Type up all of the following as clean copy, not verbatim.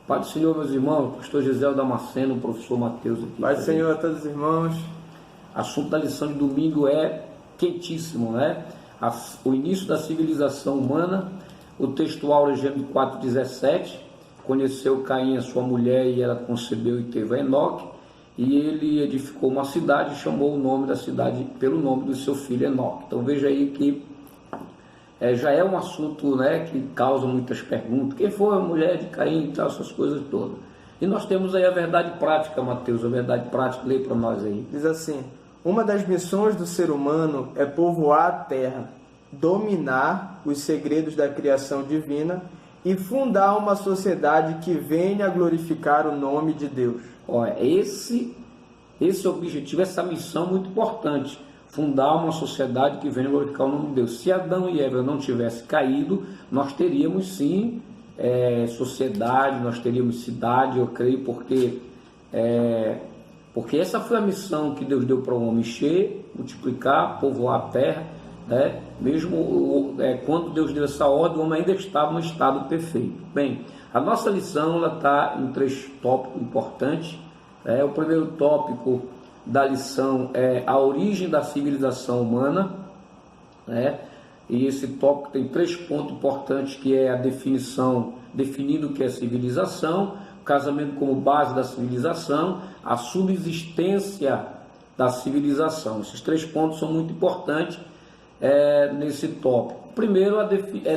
Pai do Senhor, meus irmãos, pastor Gisele Damasceno, professor Mateus aqui. Pai do Senhor a todos os irmãos. Assunto da lição de domingo é quentíssimo, né? O início da civilização humana. O texto áureo Gênesis 4,17, conheceu Caim, a sua mulher, e ela concebeu e teve a Enoque, e ele edificou uma cidade e chamou o nome da cidade pelo nome do seu filho Enoque. Então veja aí que já é um assunto, né, que causa muitas perguntas. Quem foi a mulher de Caim e tal, essas coisas todas. E nós temos aí a verdade prática, Mateus, a verdade prática, lê para nós aí. Diz assim: uma das missões do ser humano é povoar a terra, dominar os segredos da criação divina e fundar uma sociedade que venha a glorificar o nome de Deus. Olha, esse objetivo, essa missão muito importante. Fundar uma sociedade que venha glorificar o nome de Deus. Se Adão e Eva não tivessem caído, nós teríamos sim sociedade, nós teríamos cidade, eu creio, porque essa foi a missão que Deus deu para o homem: encher, multiplicar, povoar a terra, né? Mesmo quando Deus deu essa ordem, o homem ainda estava no estado perfeito. Bem, a nossa lição está em 3 tópicos importantes. O primeiro tópico da lição é a origem da civilização humana, né? E esse tópico tem 3 pontos importantes, que é a definição, definindo o que é civilização, o casamento como base da civilização, a subsistência da civilização. Esses 3 pontos são muito importantes nesse tópico. Primeiro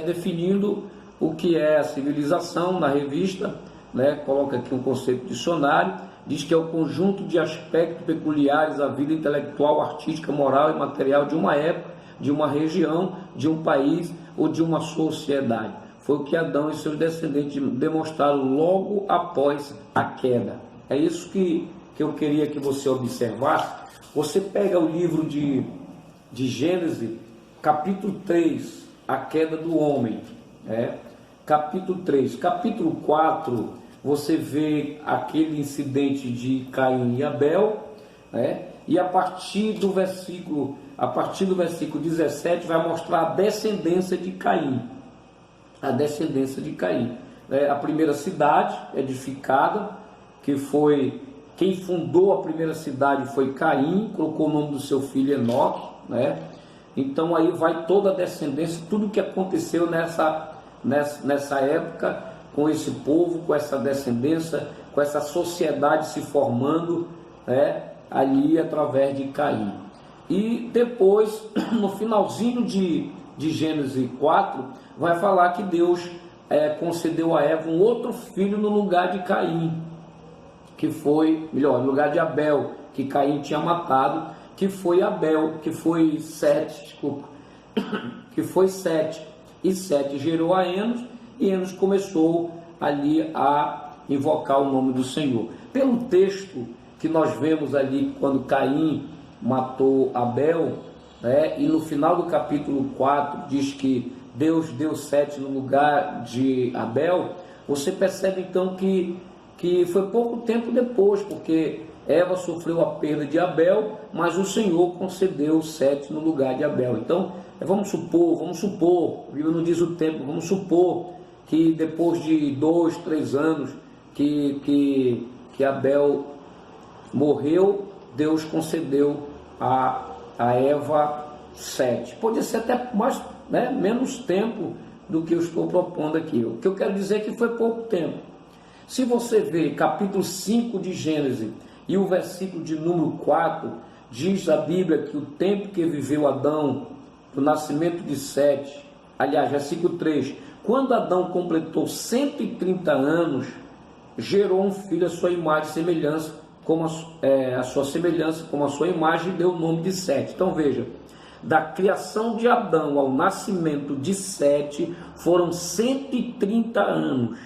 definindo o que é a civilização. Na revista, né, coloca aqui um conceito de dicionário, diz que é o conjunto de aspectos peculiares à vida intelectual, artística, moral e material de uma época, de uma região, de um país ou de uma sociedade. Foi o que Adão e seus descendentes demonstraram logo após a queda. É isso que eu queria que você observasse. Você pega o livro de Gênesis, capítulo 3, a queda do homem, capítulo 3, capítulo 4, você vê aquele incidente de Caim e Abel, né? E a partir do versículo 17 vai mostrar a descendência de Caim. A descendência de Caim. A primeira cidade edificada, que foi quem fundou a primeira cidade foi Caim, colocou o nome do seu filho Enoque, né? Então aí vai toda a descendência, tudo o que aconteceu nessa época, com esse povo, com essa descendência, com essa sociedade se formando, ali através de Caim. E depois, no finalzinho de Gênesis 4, vai falar que Deus concedeu a Eva um outro filho no lugar de Caim, que foi, no lugar de Abel, que Caim tinha matado, que foi Abel, que foi Sete, que foi Sete. E Sete gerou a Enos, e Enos começou ali a invocar o nome do Senhor. Pelo texto que nós vemos ali, quando Caim matou Abel, e no final do capítulo 4 diz que Deus deu Sete no lugar de Abel, você percebe então que foi pouco tempo depois, porque Eva sofreu a perda de Abel, mas o Senhor concedeu Sete no lugar de Abel. Então, vamos supor, a Bíblia não diz o tempo, vamos supor que depois de 2, 3 anos que Abel morreu, Deus concedeu a Eva Sete. Podia ser até mais, menos tempo do que eu estou propondo aqui. O que eu quero dizer é que foi pouco tempo. Se você ver capítulo 5 de Gênesis e o versículo de número 4, diz a Bíblia que o tempo que viveu Adão, do nascimento de Sete, aliás, versículo 3, quando Adão completou 130 anos, gerou um filho à sua imagem e semelhança, como a sua semelhança, como a sua imagem, e deu o nome de Sete. Então veja, da criação de Adão ao nascimento de Sete, foram 130 anos.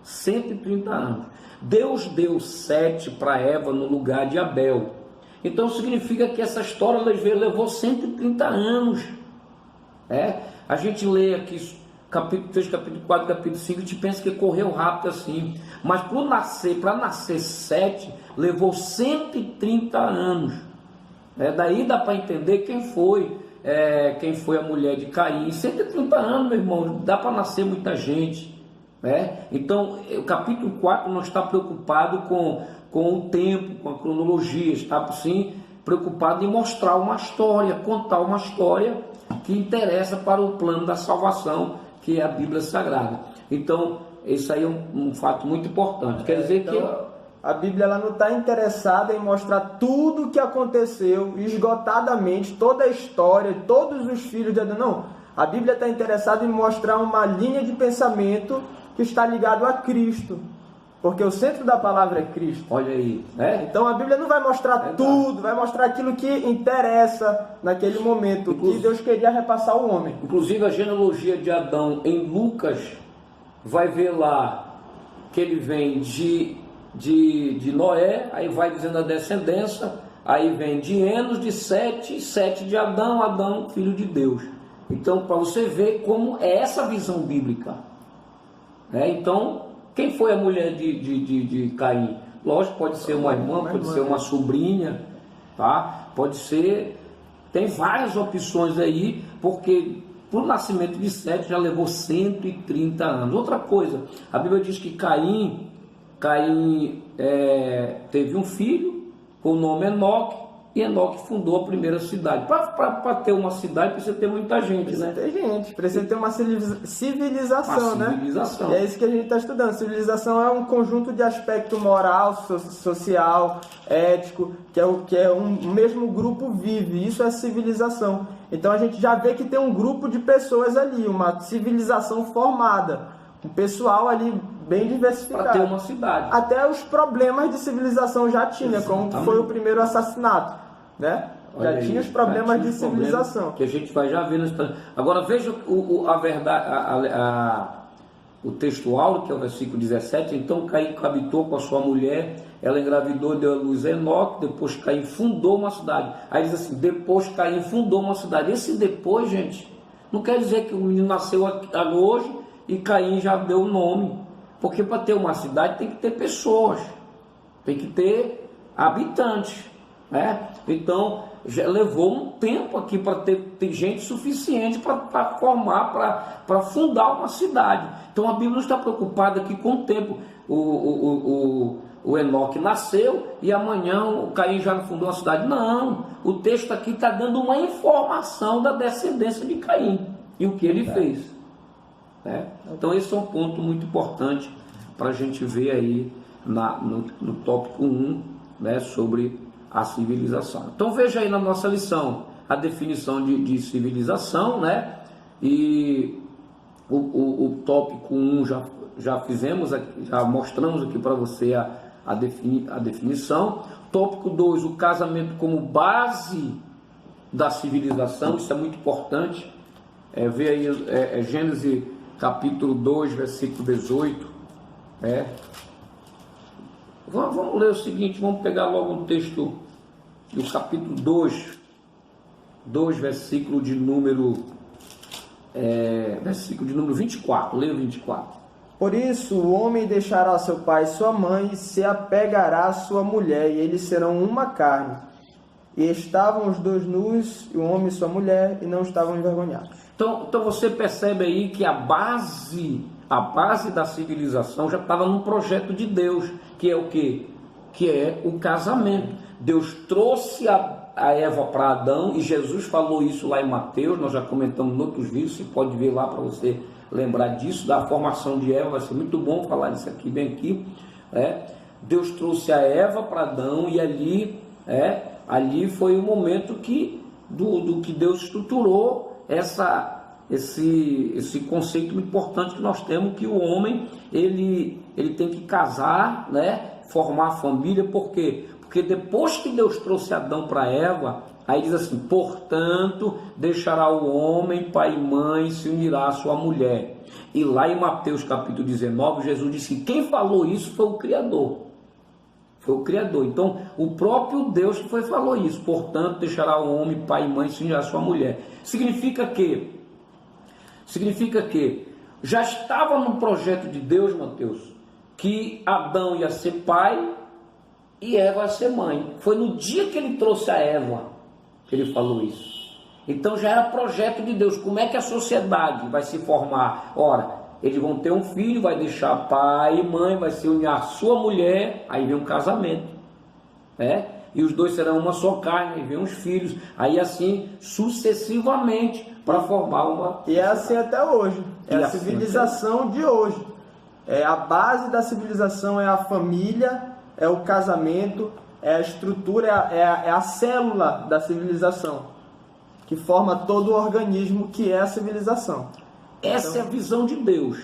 130 anos. Deus deu Sete para Eva no lugar de Abel. Então significa que essa história levou 130 anos. A gente lê aqui capítulo 3, capítulo 4, capítulo 5, a gente pensa que correu rápido assim. Mas para nascer Sete, levou 130 anos. Daí dá para entender quem foi a mulher de Caim. 130 anos, meu irmão, dá para nascer muita gente. né? Então, o capítulo 4 não está preocupado com o tempo, com a cronologia, está sim preocupado em mostrar uma história, contar uma história que interessa para o plano da salvação, que é a Bíblia Sagrada. Então, esse aí é um fato muito importante. Quer dizer que a Bíblia ela não está interessada em mostrar tudo o que aconteceu, esgotadamente, toda a história, todos os filhos de Adão. Não. A Bíblia está interessada em mostrar uma linha de pensamento que está ligado a Cristo. Porque o centro da palavra é Cristo. Olha aí, né? Então a Bíblia não vai mostrar tudo, vai mostrar aquilo que interessa naquele momento, que Deus queria repassar ao homem. Inclusive a genealogia de Adão em Lucas vai ver lá que ele vem de Noé, aí vai dizendo a descendência, aí vem de Enos, de Sete de Adão, Adão, filho de Deus. Então, para você ver como é essa visão bíblica. Então, quem foi a mulher de Caim? Lógico, pode ser uma irmã, pode ser uma sobrinha, tá? Pode ser... Tem várias opções aí, porque para o nascimento de Sete já levou 130 anos. Outra coisa, a Bíblia diz que Caim teve um filho com o nome Enoque, e Enoque fundou a primeira cidade. Para ter uma cidade precisa ter muita gente, né? Precisa ter gente, precisa ter uma civilização, né? Civilização. E é isso que a gente está estudando. Civilização é um conjunto de aspecto moral, social, ético, que é um mesmo grupo vive. Isso é civilização. Então a gente já vê que tem um grupo de pessoas ali, uma civilização formada, um pessoal ali bem diversificado. Para ter uma cidade. Até os problemas de civilização já tinha, como foi o primeiro assassinato, né? Já tinha os problemas de civilização. Que a gente vai já ver na história. Agora veja a verdade, o texto áureo, que é o versículo 17. Então Caim habitou com a sua mulher, ela engravidou, deu à luz a Enoque, depois Caim fundou uma cidade. Aí diz assim, depois Caim fundou uma cidade. Esse depois, gente, não quer dizer que o menino nasceu hoje e Caim já deu o nome. Porque para ter uma cidade tem que ter pessoas, tem que ter habitantes, né? Então já levou um tempo aqui para ter gente suficiente para formar, para fundar uma cidade. Então a Bíblia não está preocupada aqui com o tempo. O Enoque nasceu e amanhã o Caim já fundou uma cidade. Não, o texto aqui está dando uma informação da descendência de Caim e o que ele fez. Então esse é um ponto muito importante para a gente ver aí no tópico 1, né, sobre a civilização. Então veja aí na nossa lição a definição de civilização, né? E o tópico 1 já fizemos, já mostramos aqui para você a definição. Tópico 2, o casamento como base da civilização, isso é muito importante. Vê aí Gênesis capítulo 2, versículo 18. Vamos ler o seguinte, vamos pegar logo um texto do capítulo 2, versículo de número 24, leia o 24. Por isso o homem deixará seu pai e sua mãe e se apegará à sua mulher, e eles serão uma carne. E estavam os dois nus, o homem e sua mulher, e não estavam envergonhados. Então você percebe aí que a base da civilização já estava num projeto de Deus, que é o quê? Que é o casamento. Deus trouxe a Eva para Adão, e Jesus falou isso lá em Mateus, nós já comentamos em outros vídeos, você pode ver lá para você lembrar disso, da formação de Eva, vai ser muito bom falar disso aqui, bem aqui. Deus trouxe a Eva para Adão, e ali foi o momento do que Deus estruturou esse conceito muito importante que nós temos, que o homem ele tem que casar, né, formar família. Por quê? Porque depois que Deus trouxe Adão para Eva, aí diz assim, portanto, deixará o homem pai e mãe e se unirá à sua mulher. E lá em Mateus capítulo 19, Jesus disse que quem falou isso foi o Criador. Foi o Criador. Então, o próprio Deus que falou isso. Portanto, deixará o homem pai e mãe e se unirá à sua mulher. Significa que já estava no projeto de Deus, Mateus, que Adão ia ser pai e Eva ia ser mãe. Foi no dia que ele trouxe a Eva que ele falou isso. Então já era projeto de Deus. Como é que a sociedade vai se formar? Ora, eles vão ter um filho, vai deixar pai e mãe, vai se unir à sua mulher, aí vem um casamento, né? E os dois serão uma só carne, aí vem os filhos, aí assim sucessivamente para formar uma. E é assim até hoje, é E a assim civilização de hoje. A base da civilização é a família, é o casamento, é a estrutura, é a célula da civilização, que forma todo o organismo que é a civilização. Essa é a visão de Deus,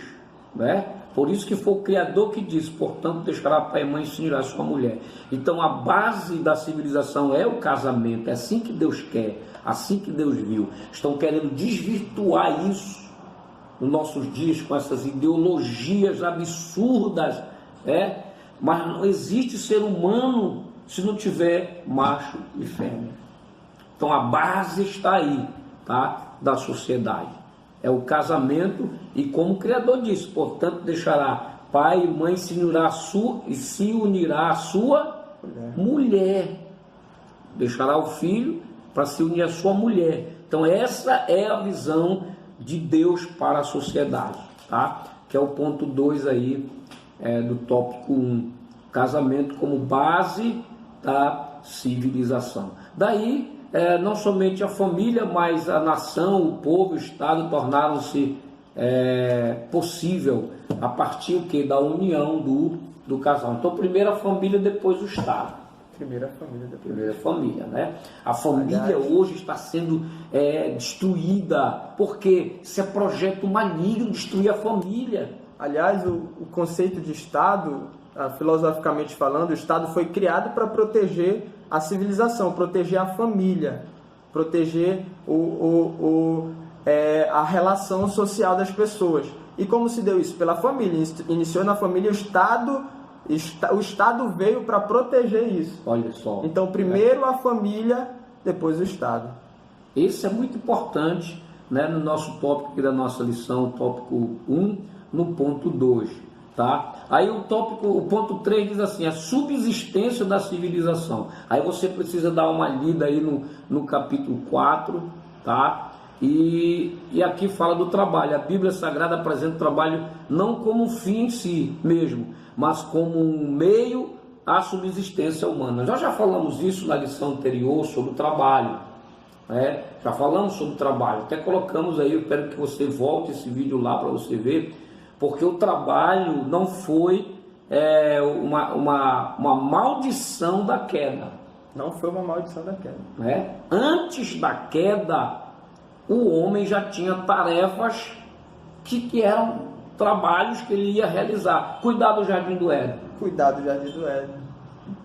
né? Por isso que foi o Criador que disse, portanto, deixará pai e mãe e se unirá à sua mulher. Então a base da civilização é o casamento, é assim que Deus quer, assim que Deus viu. Estão querendo desvirtuar isso nos nossos dias com essas ideologias absurdas, né? Mas não existe ser humano se não tiver macho e fêmea. Então a base está aí, tá? Da sociedade. É o casamento e como o Criador disse, portanto deixará pai e mãe se unirá à sua mulher. Deixará o filho para se unir à sua mulher. Então essa é a visão de Deus para a sociedade, tá? Que é o ponto 2 aí do tópico 1. Casamento como base da civilização. Daí não somente a família, mas a nação, o povo, o Estado tornaram-se possível a partir da união do casal. Então, primeiro a família, depois o Estado. Primeira família, depois. Primeira família, né? A família hoje está sendo destruída, porque isso é projeto maligno, destruir a família. Aliás, o conceito de Estado, filosoficamente falando, o Estado foi criado para proteger a civilização, proteger a família, proteger a relação social das pessoas. E como se deu isso? Pela família. Iniciou na família, o Estado veio para proteger isso. Olha só. Então, primeiro a família, depois o Estado. Isso é muito importante, né, no nosso tópico aqui da nossa lição, tópico 1, no ponto 2. Tá? Aí o ponto 3 diz assim, a subsistência da civilização. Aí você precisa dar uma lida aí no capítulo 4, tá? E aqui fala do trabalho. A Bíblia Sagrada apresenta o trabalho não como um fim em si mesmo, mas como um meio à subsistência humana. Nós já falamos isso na lição anterior sobre o trabalho, né? Já falamos sobre o trabalho, até colocamos aí, eu espero que você volte esse vídeo lá para você ver, porque o trabalho não foi uma maldição da queda. Não foi uma maldição da queda. Né? Antes da queda, o homem já tinha tarefas que eram trabalhos que ele ia realizar. Cuidar do jardim do Éden. Cuidar do jardim do Éden.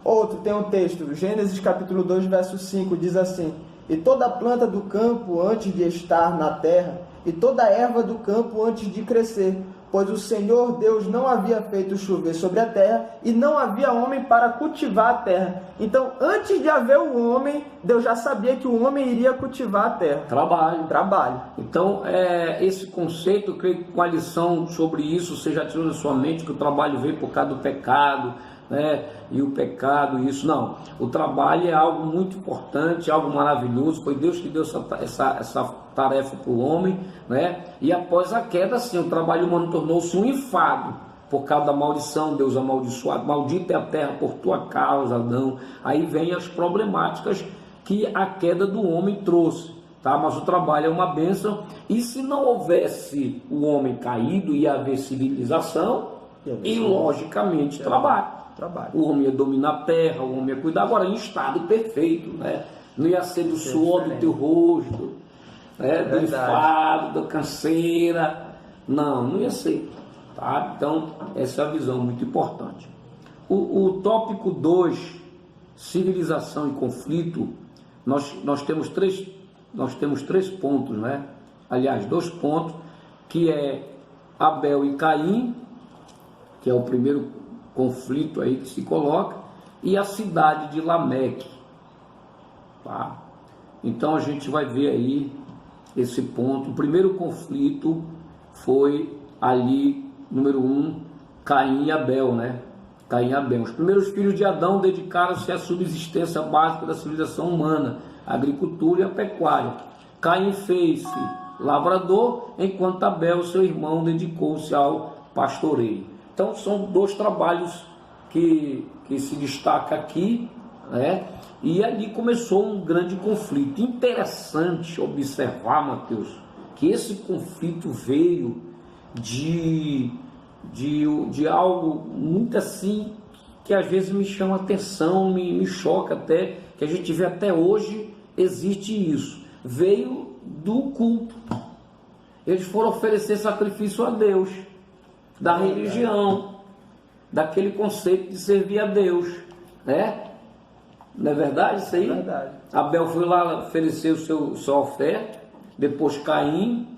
Outro, tem um texto, Gênesis capítulo 2, verso 5, diz assim: e toda planta do campo antes de estar na terra, e toda erva do campo antes de crescer, pois o Senhor Deus não havia feito chover sobre a terra, e não havia homem para cultivar a terra. Então, antes de haver o homem, Deus já sabia que o homem iria cultivar a terra. Trabalho. Então, esse conceito, eu creio que com a lição sobre isso, você já tirou na sua mente que o trabalho veio por causa do pecado, né? E o pecado, isso não. O trabalho é algo muito importante, algo maravilhoso. Foi Deus que deu essa tarefa para o homem, né? E após a queda, sim, o trabalho humano tornou-se um enfado por causa da maldição. Deus amaldiçoado, maldita é a terra por tua causa, Adão. Aí vem as problemáticas que a queda do homem trouxe, tá? Mas o trabalho é uma bênção. E se não houvesse o homem caído, ia haver civilização e, logicamente, trabalho. O homem ia dominar a terra, o homem ia cuidar, agora em estado perfeito, né? Não ia ser do suor do teu rosto, né? Do enfado, da canseira, não ia ser, tá? Então essa é a visão muito importante. O tópico 2, civilização e conflito, nós temos três pontos, né? Aliás, 2 pontos, que é Abel e Caim, que é o primeiro conflito aí que se coloca, e a cidade de Lameque, tá? Então a gente vai ver aí esse ponto. O primeiro conflito foi ali, número 1, Caim e Abel, né? Caim e Abel. Os primeiros filhos de Adão dedicaram-se à subsistência básica da civilização humana, a agricultura e a pecuária. Caim fez-se lavrador, enquanto Abel, seu irmão, dedicou-se ao pastoreio. Então são dois trabalhos que se destaca aqui, né? E ali começou um grande conflito. Interessante observar, Mateus, que esse conflito veio de algo muito assim, que às vezes me chama atenção, me choca até, que a gente vê até hoje, existe isso. Veio do culto. Eles foram oferecer sacrifício a Deus, da religião, daquele conceito de servir a Deus, né? Não é verdade isso aí? É verdade. Abel foi lá oferecer sua oferta, depois Caim.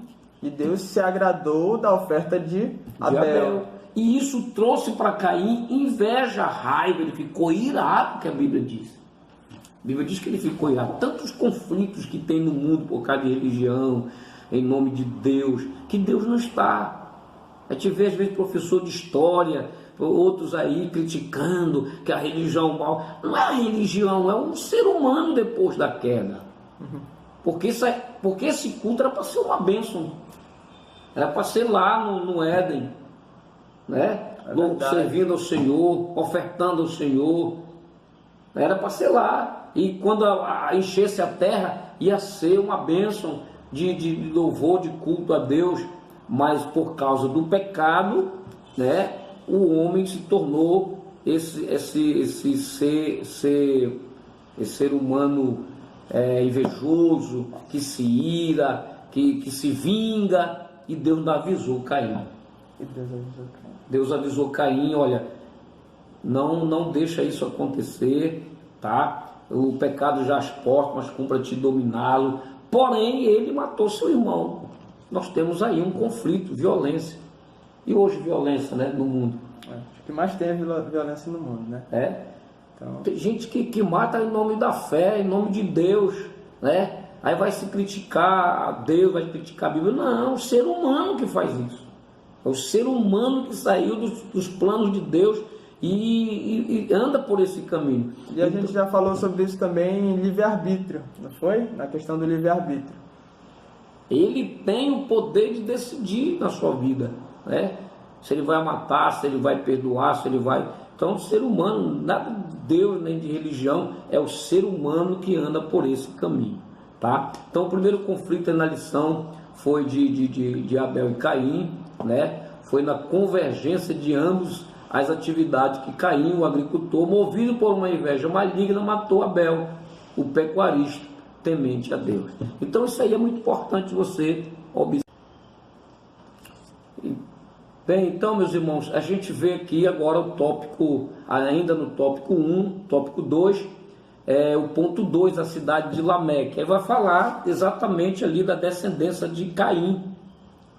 E Deus se agradou da oferta de Abel. E isso trouxe para Caim inveja, raiva, ele ficou irado, que a Bíblia diz. A Bíblia diz que ele ficou irado. Tantos conflitos que tem no mundo por causa de religião, em nome de Deus, que Deus não está. A gente vê às vezes professor de história, outros aí criticando que a religião mal. Não é a religião, é um ser humano depois da queda. Porque esse culto era para ser uma bênção. Era para ser lá no Éden, né? Servindo ao Senhor, ofertando ao Senhor. Era para ser lá. E quando enchesse a terra, ia ser uma bênção de louvor, de culto a Deus. Mas por causa do pecado, né, o homem se tornou esse ser humano invejoso, que se ira, que se vinga. E Deus avisou Caim. Deus avisou Caim, olha, não deixa isso acontecer, tá? O pecado já as portas, mas cumpra te dominá-lo. Porém, ele matou seu irmão. Nós temos aí um conflito, violência. E hoje violência, né, no mundo. O que mais tem é violência no mundo, né? Então... Tem gente que mata em nome da fé, em nome de Deus, né? Aí vai se criticar a Deus, vai criticar a Bíblia. Não, é o ser humano que faz isso. É o ser humano que saiu dos planos de Deus e anda por esse caminho. E a gente já falou sobre isso também em livre-arbítrio, não foi? Na questão do livre-arbítrio. Ele tem o poder de decidir na sua vida, né? Se ele vai matar, se ele vai perdoar, se ele vai... Então, o ser humano, nada de Deus nem de religião, é o ser humano que anda por esse caminho, tá? Então, o primeiro conflito na lição foi de Abel e Caim, né? Foi na convergência de ambos as atividades que Caim, o agricultor, movido por uma inveja maligna, matou Abel, o pecuarista, temente a Deus. Então isso aí é muito importante você observar. Bem, então, meus irmãos, a gente vê aqui agora o tópico, ainda no tópico 1, tópico 2, o ponto 2, a cidade de Lameque. Aí vai falar exatamente ali da descendência de Caim.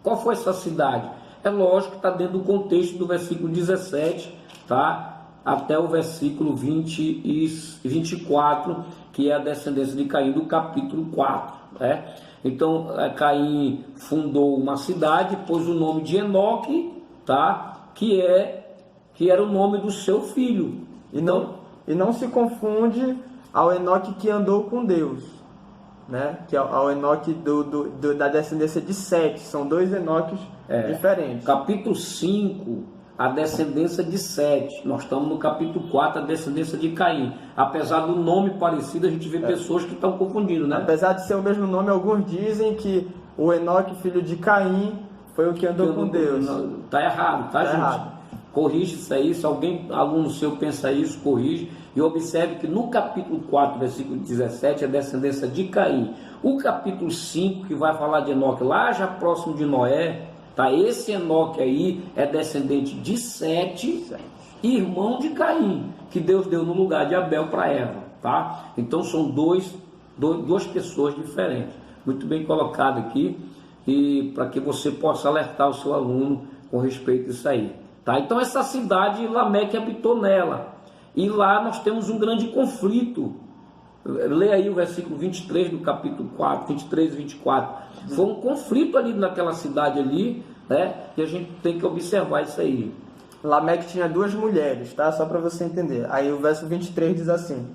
Qual foi essa cidade? É lógico que está dentro do contexto do versículo 17, tá? Até o versículo 20 e 24, que é a descendência de Caim do capítulo 4, né? Então, Caim fundou uma cidade, pôs o nome de Enoque, tá? Que era o nome do seu filho. E não se confunde ao Enoque que andou com Deus, né? Que é ao Enoque da descendência de Sete. São dois Enoques diferentes. Capítulo 5, a descendência de Sete. Nós estamos no capítulo 4, a descendência de Caim. Apesar do nome parecido, a gente vê pessoas que estão confundindo, né? Apesar de ser o mesmo nome, alguns dizem que o Enoque, filho de Caim, foi o que andou com Deus. Está errado, tá, gente? Errado. Corrige isso aí. Se alguém, aluno seu, pensa isso, corrige. E observe que no capítulo 4, versículo 17, a descendência de Caim. O capítulo 5, que vai falar de Enoque, lá já próximo de Noé, tá? Esse Enoque aí é descendente de Sete, irmão de Caim, que Deus deu no lugar de Abel para Eva, tá? Então são duas pessoas diferentes. Muito bem colocado aqui, e para que você possa alertar o seu aluno com respeito a isso aí, tá? Então essa cidade, Lameque habitou nela, e lá nós temos um grande conflito. Lê aí o versículo 23 do capítulo 4, 23 e 24. Foi um conflito ali naquela cidade ali, né? E a gente tem que observar isso aí. Lameque tinha duas mulheres, tá? Só para você entender. Aí o verso 23 diz assim: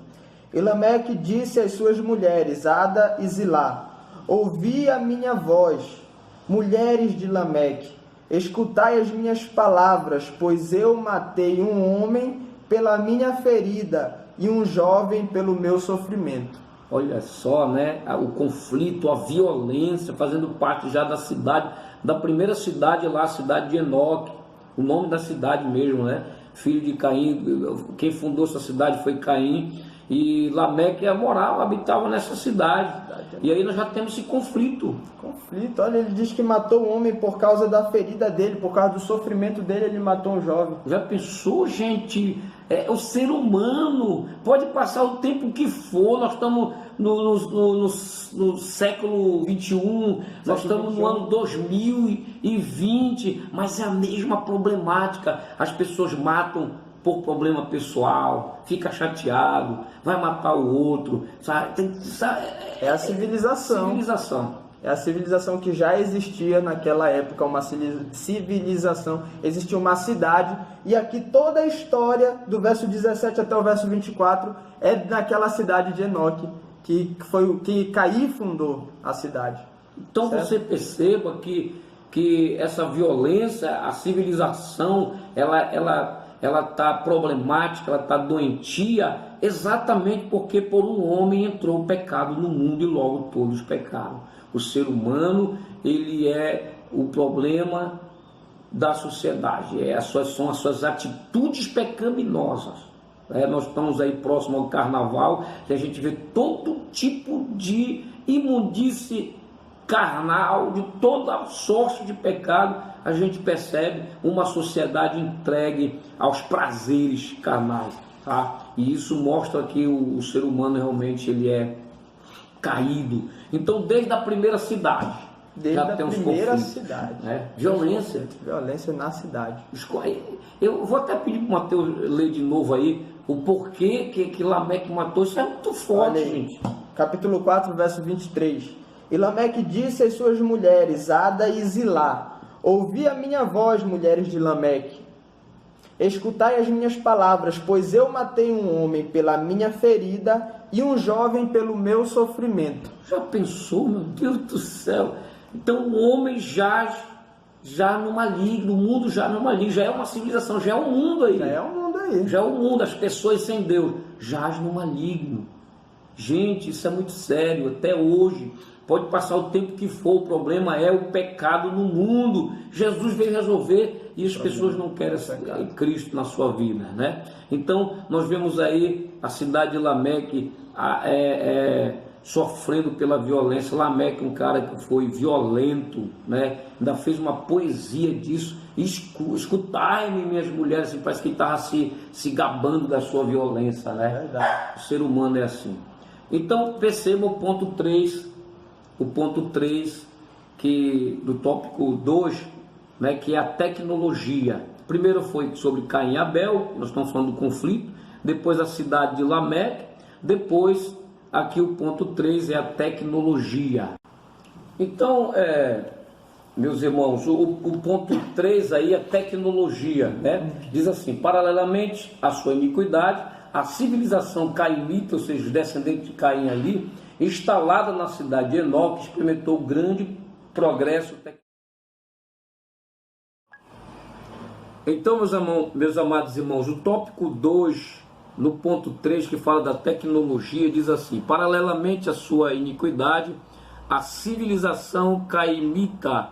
E Lameque disse às suas mulheres, Ada e Zilá: ouvi a minha voz, mulheres de Lameque, escutai as minhas palavras, pois eu matei um homem pela minha ferida e um jovem pelo meu sofrimento. Olha só, né? O conflito, a violência, fazendo parte já da cidade, da primeira cidade lá, a cidade de Enoque, o nome da cidade mesmo, né? Filho de Caim, quem fundou essa cidade foi Caim, e Lameque morava, habitava nessa cidade. E aí nós já temos esse conflito. Olha, ele diz que matou o homem por causa da ferida dele, por causa do sofrimento dele, ele matou um jovem. Já pensou, gente? O ser humano pode passar o tempo que for, nós estamos no século XXI, nós estamos no ano 2020, mas é a mesma problemática. As pessoas matam por problema pessoal, fica chateado, vai matar o outro, sabe? É a civilização. É a civilização que já existia naquela época, uma civilização, existia uma cidade, e aqui toda a história, do verso 17 até o verso 24, é naquela cidade de Enoque, que Caim fundou a cidade. Então certo? Você perceba que essa violência, a civilização, ela está problemática, ela está doentia, exatamente porque por um homem entrou o pecado no mundo e logo todos pecaram. O ser humano, ele é o problema da sociedade, são as suas atitudes pecaminosas. Nós estamos aí próximo ao carnaval, que a gente vê todo tipo de imundície carnal, de toda sorte de pecado, a gente percebe uma sociedade entregue aos prazeres carnais, tá? E isso mostra que o ser humano realmente ele é caído. Então, desde a primeira cidade, já tem uns conflitos, né? Violência na cidade. Eu vou até pedir para o Mateus ler de novo aí o porquê que Lameque matou. Isso é muito forte, gente. Capítulo 4, verso 23. E Lameque disse às suas mulheres, Ada e Zilá: ouvi a minha voz, mulheres de Lameque. Escutai as minhas palavras, pois eu matei um homem pela minha ferida e um jovem pelo meu sofrimento. Já pensou, meu Deus do céu? Então o homem jaz já no maligno, o mundo já no maligno, já é uma civilização, já é um mundo aí. Já é um mundo, as pessoas sem Deus, jaz no maligno. Gente, isso é muito sério, até hoje. Pode passar o tempo que for, o problema é o pecado no mundo. Jesus veio resolver e as pessoas não querem Cristo na sua vida, né? Então, nós vemos aí a cidade de Lameque sofrendo pela violência. Lameque, um cara que foi violento, né? Ainda fez uma poesia disso. Escutai-me, minhas mulheres, assim, parece que ele estava se gabando da sua violência, né? Verdade. O ser humano é assim. Então, perceba o ponto 3. O ponto 3 do tópico 2, né, que é a tecnologia. Primeiro foi sobre Caim e Abel, nós estamos falando do conflito. Depois a cidade de Lameque. Depois, aqui o ponto 3 é a tecnologia. Então, meus irmãos, o ponto 3 aí é tecnologia, né? Diz assim: paralelamente à sua iniquidade, a civilização caimita, ou seja, os descendentes de Caim ali, instalada na cidade de Enoque, experimentou grande progresso tecnológico. Então, meus amados irmãos, o tópico 2, no ponto 3, que fala da tecnologia, diz assim: paralelamente à sua iniquidade, a civilização caimita,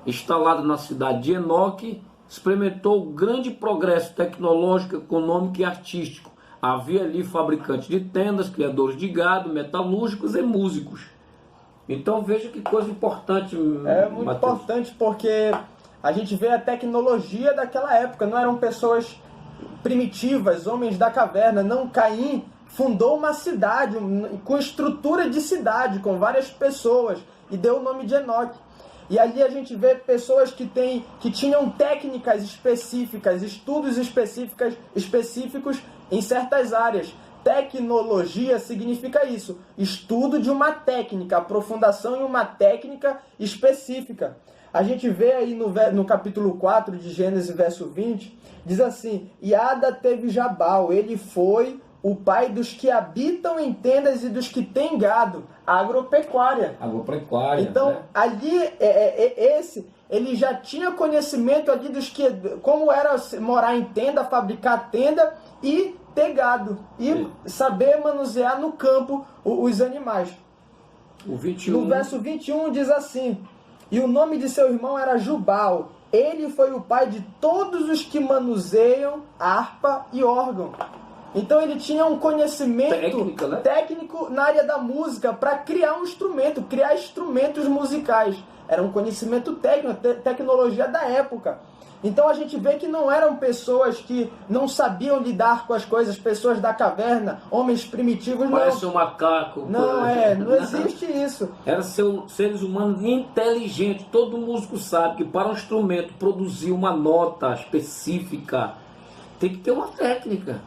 instalada na cidade de Enoque, experimentou grande progresso tecnológico, econômico e artístico. Havia ali fabricantes de tendas, criadores de gado, metalúrgicos e músicos. Então veja que coisa importante. É muito importante, porque a gente vê a tecnologia daquela época. Não eram pessoas primitivas, homens da caverna. Não, Caim fundou uma cidade com estrutura de cidade, com várias pessoas, e deu o nome de Enoque. E ali a gente vê pessoas que tinham técnicas específicas, estudos específicos em certas áreas. Tecnologia significa isso, estudo de uma técnica, aprofundação em uma técnica específica. A gente vê aí no capítulo 4 de Gênesis, verso 20, diz assim: e Ada teve Jabal, ele foi o pai dos que habitam em tendas e dos que têm gado, agropecuária. Agropecuária. Então, né? ali, ele já tinha conhecimento ali dos que, como era morar em tenda, fabricar tenda e ter gado. E saber manusear no campo os animais. O 21. No verso 21 diz assim: e o nome de seu irmão era Jubal. Ele foi o pai de todos os que manuseiam harpa e órgão. Então ele tinha um conhecimento técnico na área da música para criar um instrumento, criar instrumentos musicais. Era um conhecimento técnico, tecnologia da época. Então a gente vê que não eram pessoas que não sabiam lidar com as coisas, pessoas da caverna, homens primitivos. Parece um macaco. Não existe isso. Eram seres humanos inteligentes. Todo músico sabe que para um instrumento produzir uma nota específica, tem que ter uma técnica.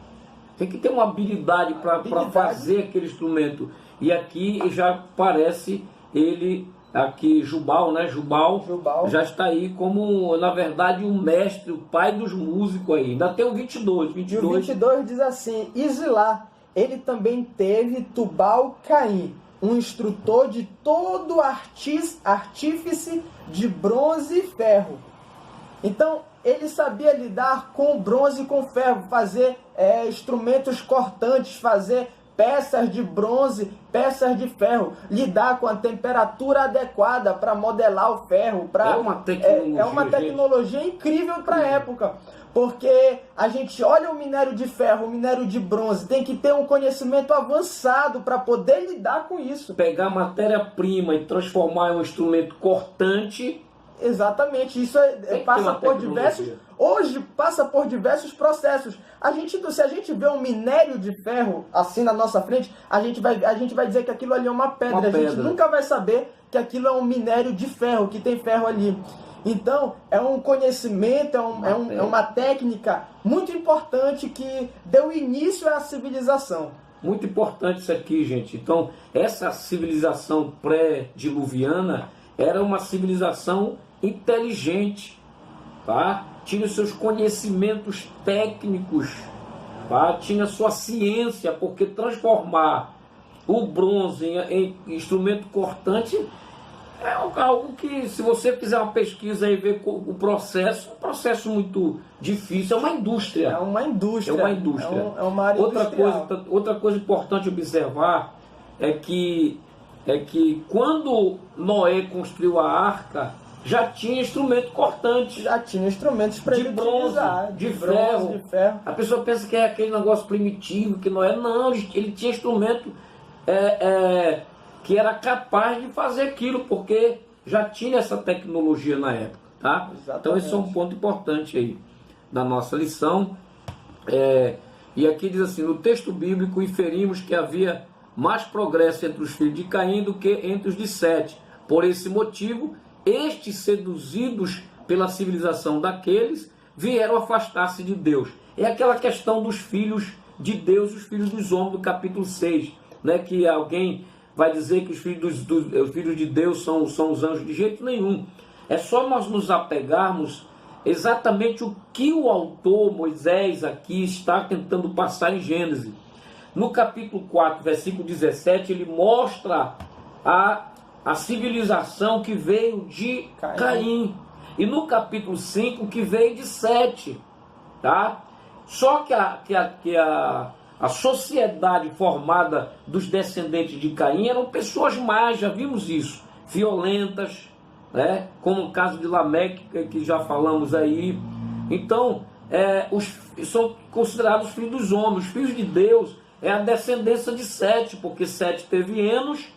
Tem que ter uma habilidade para fazer aquele instrumento. E aqui já parece ele, aqui Jubal, né? Jubal já está aí como, na verdade, o mestre, o pai dos músicos aí. Ainda tem o 22. E o 22 diz assim: Isilá, ele também teve Tubal-Caim, um instrutor de todo artífice de bronze e ferro. Então, ele sabia lidar com bronze e com ferro, fazer instrumentos cortantes, fazer peças de bronze, peças de ferro, lidar com a temperatura adequada para modelar o ferro. É uma tecnologia incrível para a época, porque a gente olha o minério de ferro, o minério de bronze, tem que ter um conhecimento avançado para poder lidar com isso. Pegar matéria-prima e transformar em um instrumento cortante. Exatamente, isso passa por diversos processos. Se a gente vê um minério de ferro assim na nossa frente, a gente vai dizer que aquilo ali é uma pedra. A gente nunca vai saber que aquilo é um minério de ferro, que tem ferro ali. Então, é um conhecimento, é uma técnica muito importante que deu início à civilização. Muito importante isso aqui, gente. Então, essa civilização pré-diluviana era uma civilização inteligente, tá? Tinha os seus conhecimentos técnicos, tá? Tinha sua ciência, porque transformar o bronze em instrumento cortante é algo que, se você fizer uma pesquisa e ver o processo, é um processo muito difícil, é uma indústria. É uma indústria. É uma área industrial. Outra coisa importante observar é que quando Noé construiu a arca, já tinha instrumento cortante. Já tinha instrumentos para de bronze, de ferro. A pessoa pensa que é aquele negócio primitivo, que não é. Não, ele tinha instrumento que era capaz de fazer aquilo, porque já tinha essa tecnologia na época. Tá? Então esse é um ponto importante aí da nossa lição. E aqui diz assim: no texto bíblico inferimos que havia mais progresso entre os filhos de Caim do que entre os de Sete. Por esse motivo, estes, seduzidos pela civilização daqueles, vieram afastar-se de Deus. É aquela questão dos filhos de Deus, os filhos dos homens, do capítulo 6, né? Que alguém vai dizer que os filhos de Deus são os anjos. De jeito nenhum. É só nós nos apegarmos exatamente o que o autor Moisés aqui está tentando passar em Gênesis. No capítulo 4, versículo 17, ele mostra a civilização que veio de Caim. E no capítulo 5, que veio de Sete. Tá? Só que a sociedade formada dos descendentes de Caim eram pessoas más, já vimos isso, violentas, né? Como o caso de Lameque, que já falamos aí. Então, são considerados filhos dos homens. Os filhos de Deus é a descendência de Sete, porque Sete teve Enos,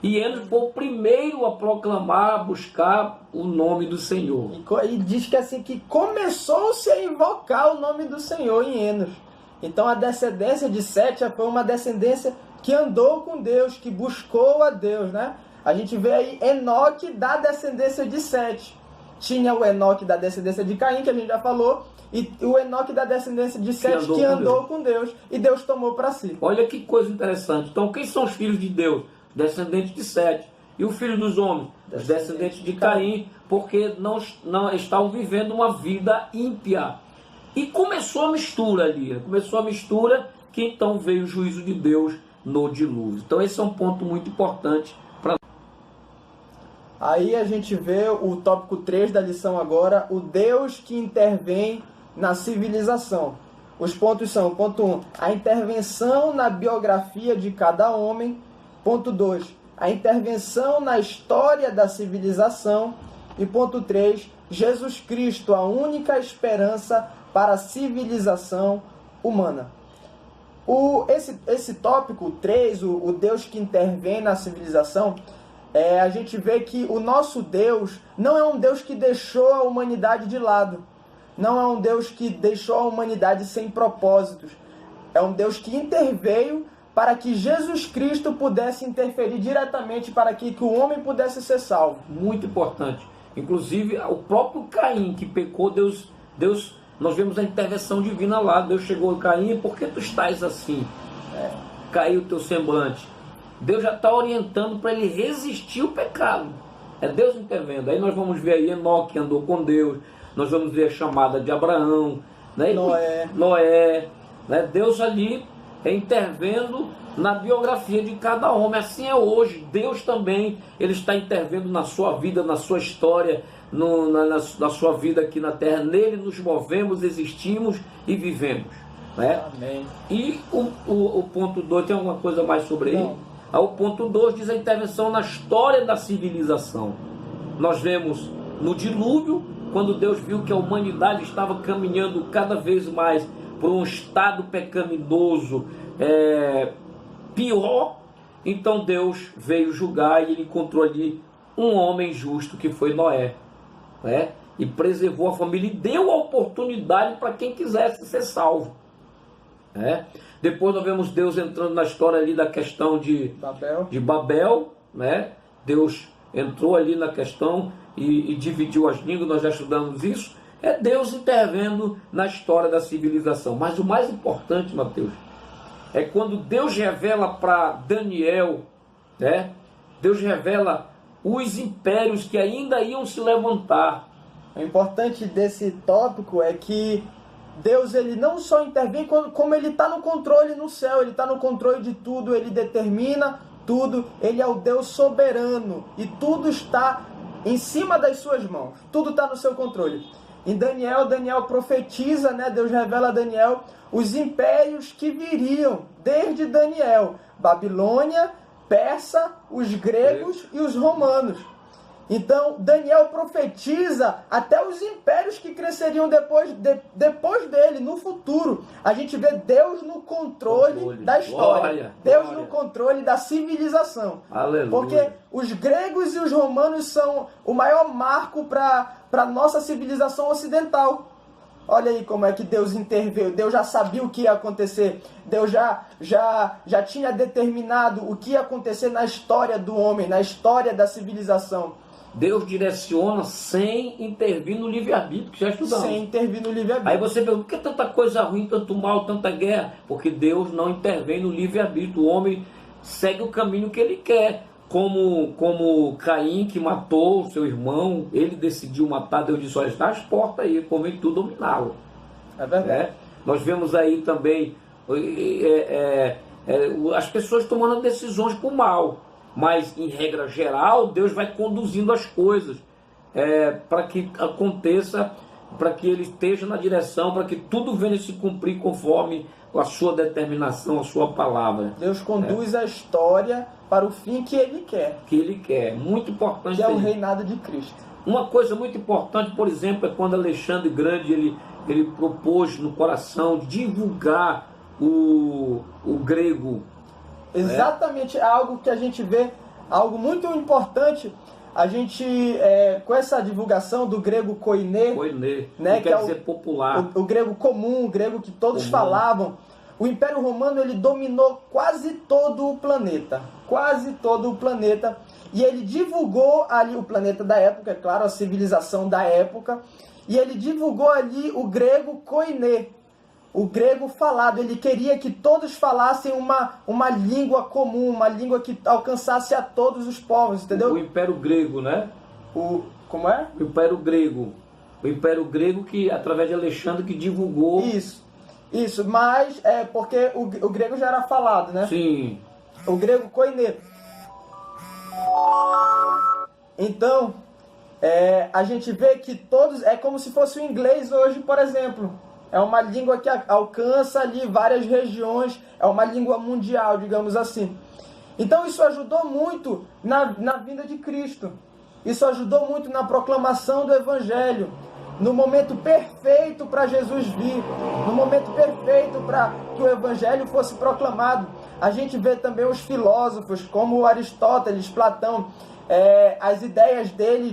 e Enos foi o primeiro a proclamar, a buscar o nome do Senhor. E diz que assim, que começou-se a invocar o nome do Senhor em Enos. Então a descendência de Sete foi uma descendência que andou com Deus, que buscou a Deus, né? A gente vê aí Enoque da descendência de Sete. Tinha o Enoque da descendência de Caim, que a gente já falou, e o Enoque da descendência de Sete, que andou com Deus, e Deus tomou para si. Olha que coisa interessante. Então, quem são os filhos de Deus? Descendentes de Sete. E o filho dos homens? Os descendentes de Caim, porque não estavam vivendo uma vida ímpia. E começou a mistura ali. Começou a mistura que então veio o juízo de Deus no dilúvio. Então esse é um ponto muito importante para. Aí a gente vê o tópico 3 da lição agora, o Deus que intervém na civilização. Os pontos são, ponto 1, a intervenção na biografia de cada homem. Ponto 2, a intervenção na história da civilização. E ponto 3, Jesus Cristo, a única esperança para a civilização humana. Esse tópico 3, o Deus que intervém na civilização, a gente vê que o nosso Deus não é um Deus que deixou a humanidade de lado. Não é um Deus que deixou a humanidade sem propósitos. É um Deus que interveio para que Jesus Cristo pudesse interferir diretamente para que o homem pudesse ser salvo. Muito importante. Inclusive, o próprio Caim que pecou, Deus, nós vemos a intervenção divina lá. Deus chegou a Caim, por que tu estás assim? Caiu o teu semblante. Deus já está orientando para ele resistir ao pecado. É Deus intervendo. Aí nós vamos ver aí Enoque andou com Deus. Nós vamos ver a chamada de Abraão, né? Noé, né? Deus ali intervendo na biografia de cada homem. Assim é hoje. Deus também ele está intervendo na sua vida, na sua história, na sua vida aqui na terra. Nele nos movemos, existimos e vivemos, né? Amém. E o ponto 2, tem alguma coisa mais sobre ele? O ponto 2 diz a intervenção na história da civilização. Nós vemos no dilúvio, quando Deus viu que a humanidade estava caminhando cada vez mais por um estado pecaminoso pior, então Deus veio julgar e ele encontrou ali um homem justo que foi Noé, né? E preservou a família e deu a oportunidade para quem quisesse ser salvo, né? Depois nós vemos Deus entrando na história ali da questão de Babel, né? Deus entrou ali na questão e dividiu as línguas, nós já estudamos isso. É Deus intervendo na história da civilização. Mas o mais importante, Mateus, é quando Deus revela para Daniel, né? Deus revela os impérios que ainda iam se levantar. O importante desse tópico é que Deus ele não só intervém, como ele está no controle no céu, ele está no controle de tudo, ele determina tudo, ele é o Deus soberano e tudo está em cima das suas mãos, tudo está no seu controle. Em Daniel profetiza, né? Deus revela a Daniel os impérios que viriam desde Daniel: Babilônia, Persa, os gregos e os romanos. Então, Daniel profetiza até os impérios que cresceriam depois dele, no futuro. A gente vê Deus no controle da história. Deus no controle da civilização. Aleluia. Porque os gregos e os romanos são o maior marco para a nossa civilização ocidental. Olha aí como é que Deus interveio. Deus já sabia o que ia acontecer. Deus já tinha determinado o que ia acontecer na história do homem, na história da civilização. Deus direciona sem intervir no livre-arbítrio, que já estudamos. Sem intervir no livre-arbítrio. Aí você pergunta, por que tanta coisa ruim, tanto mal, tanta guerra? Porque Deus não intervém no livre-arbítrio. O homem segue o caminho que ele quer. Como Caim, que matou seu irmão, ele decidiu matar, Deus disse, olha, está às portas aí, convém tu dominá-lo. É verdade. Nós vemos aí também as pessoas tomando decisões por mal. Mas, em regra geral, Deus vai conduzindo as coisas para que aconteça, para que ele esteja na direção, para que tudo venha se cumprir conforme a sua determinação, a sua palavra. Deus conduz a história para o fim que ele quer. Que ele quer. Muito importante. Que é o reinado de Cristo. Uma coisa muito importante, por exemplo, é quando Alexandre Grande ele propôs no coração divulgar o grego. Exatamente, é algo que a gente vê, algo muito importante. A gente, com essa divulgação do grego koiné, né, que quer dizer popular. O grego comum, o grego que todos falavam, o Império Romano ele dominou quase todo o planeta. Quase todo o planeta. E ele divulgou ali o planeta da época, é claro, a civilização da época. E ele divulgou ali o grego koiné. O grego falado, ele queria que todos falassem uma língua comum, uma língua que alcançasse a todos os povos, entendeu? O Império Grego, né? Como é? O Império Grego. O Império Grego que, através de Alexandre, que divulgou... Isso. Isso, mas é porque o grego já era falado, né? Sim. O grego koiné. Então, a gente vê que todos... É como se fosse o inglês hoje, por exemplo. É uma língua que alcança ali várias regiões. É uma língua mundial, digamos assim. Então, isso ajudou muito na vinda de Cristo. Isso ajudou muito na proclamação do Evangelho. No momento perfeito para Jesus vir. No momento perfeito para que o Evangelho fosse proclamado. A gente vê também os filósofos, como Aristóteles, Platão, as ideias dele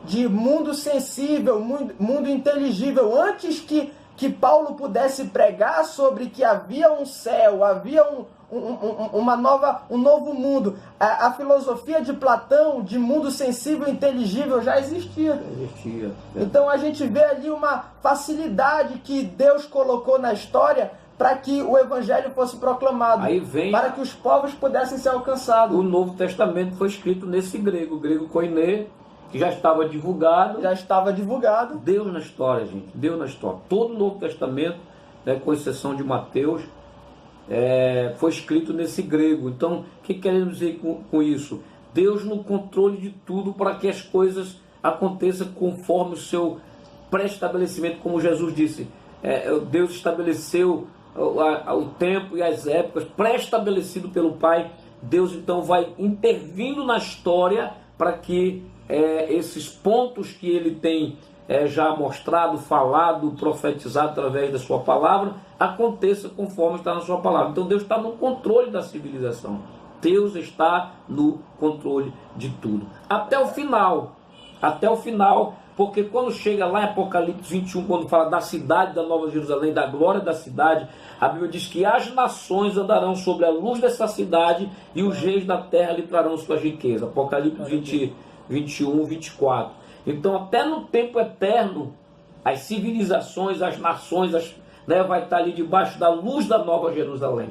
de mundo sensível, mundo inteligível. Antes que Paulo pudesse pregar sobre que havia um céu, havia um novo mundo, a filosofia de Platão, de mundo sensível e inteligível, já existia. Então a gente vê ali uma facilidade que Deus colocou na história para que o Evangelho fosse proclamado, para que os povos pudessem ser alcançados. O Novo Testamento foi escrito nesse grego, o grego koiné, que já estava divulgado. Já estava divulgado. Deus na história, gente. Deus na história. Todo o Novo Testamento, né, com exceção de Mateus, foi escrito nesse grego. Então, o que queremos dizer com isso? Deus no controle de tudo para que as coisas aconteçam conforme o seu pré-estabelecimento, como Jesus disse. Deus estabeleceu o tempo e as épocas pré-estabelecido pelo Pai. Deus então vai intervindo na história para que esses pontos que ele tem já mostrado, falado, profetizado através da sua palavra, aconteça conforme está na sua palavra. Então Deus está no controle da civilização. Deus está no controle de tudo. Até o final, porque quando chega lá em Apocalipse 21, quando fala da cidade da Nova Jerusalém, da glória da cidade, a Bíblia diz que as nações andarão sobre a luz dessa cidade e os reis da terra lhe trarão suas riquezas. Apocalipse 21, 24. Então, até no tempo eterno, as civilizações, as nações, vai estar ali debaixo da luz da Nova Jerusalém.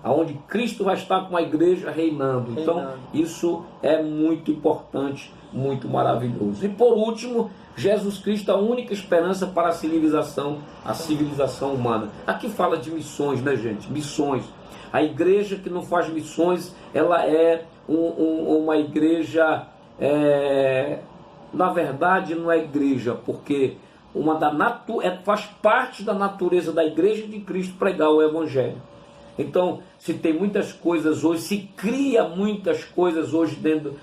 Onde Cristo vai estar com a igreja reinando. Então, isso é muito importante, muito maravilhoso. E por último, Jesus Cristo, a única esperança para a civilização humana. Aqui fala de missões, né, gente? Missões. A igreja que não faz missões, ela é uma igreja, na verdade não é igreja, porque faz parte da natureza da igreja de Cristo pregar o Evangelho. Então, se tem muitas coisas hoje, se cria muitas coisas hoje dentro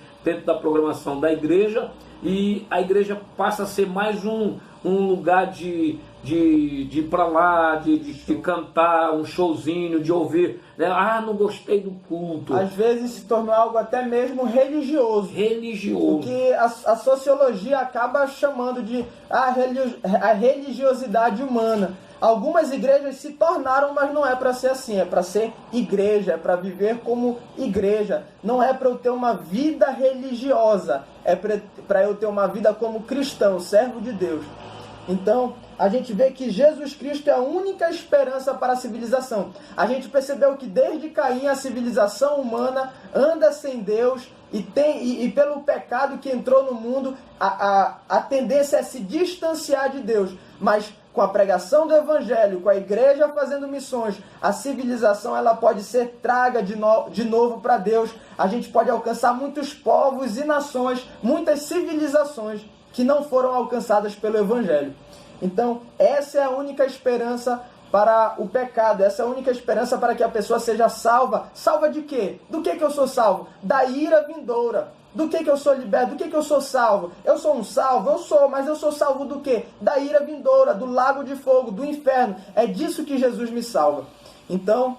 da programação da igreja, e a igreja passa a ser mais um lugar de ir para lá, de cantar, um showzinho, de ouvir, né? Não gostei do culto. Às vezes se tornou algo até mesmo religioso. O que a sociologia acaba chamando de a religiosidade humana. Algumas igrejas se tornaram, mas não é para ser assim, é para ser igreja, é para viver como igreja. Não é para eu ter uma vida religiosa, é para eu ter uma vida como cristão, servo de Deus. Então, a gente vê que Jesus Cristo é a única esperança para a civilização. A gente percebeu que desde Caim a civilização humana anda sem Deus e pelo pecado que entrou no mundo, a tendência é se distanciar de Deus. Mas com a pregação do Evangelho, com a igreja fazendo missões, a civilização ela pode ser traga de novo para Deus. A gente pode alcançar muitos povos e nações, muitas civilizações que não foram alcançadas pelo Evangelho. Então, essa é a única esperança para o pecado, essa é a única esperança para que a pessoa seja salva. Salva de quê? Do que eu sou salvo? Da ira vindoura. Do que eu sou liberto? Do que eu sou salvo? Eu sou um salvo? Eu sou, mas eu sou salvo do quê? Da ira vindoura, do lago de fogo, do inferno. É disso que Jesus me salva. Então,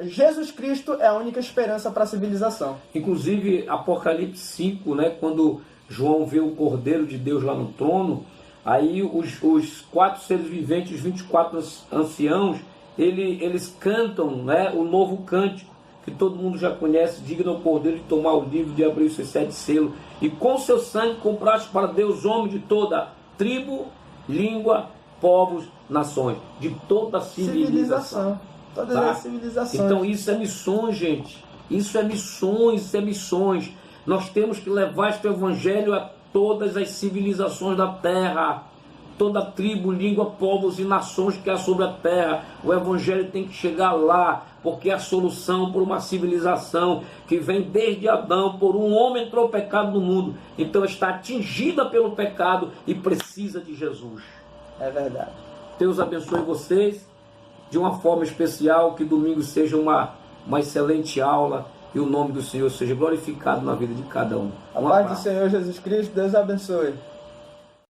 Jesus Cristo é a única esperança para a civilização. Inclusive, Apocalipse 5, né, quando João vê o Cordeiro de Deus lá no trono, aí os 4 seres viventes, os 24 anciãos, eles cantam, né, o novo cântico, que todo mundo já conhece: digno ao Cordeiro de tomar o livro, de abrir os seus 7 selos, e com seu sangue compraste para Deus homens de toda tribo, língua, povos, nações, de toda a civilização. Todas as civilizações. Então isso é missões, gente. Isso é missões. Nós temos que levar este Evangelho a todas as civilizações da terra. toda tribo, língua, povos e nações que há sobre a terra. O Evangelho tem que chegar lá, porque é a solução por uma civilização que vem desde Adão, por um homem entrou o pecado no mundo, então está atingida pelo pecado e precisa de Jesus. É verdade. Deus abençoe vocês de uma forma especial, que domingo seja uma excelente aula e o nome do Senhor seja glorificado na vida de cada um. A paz do Senhor Jesus Cristo, Deus abençoe.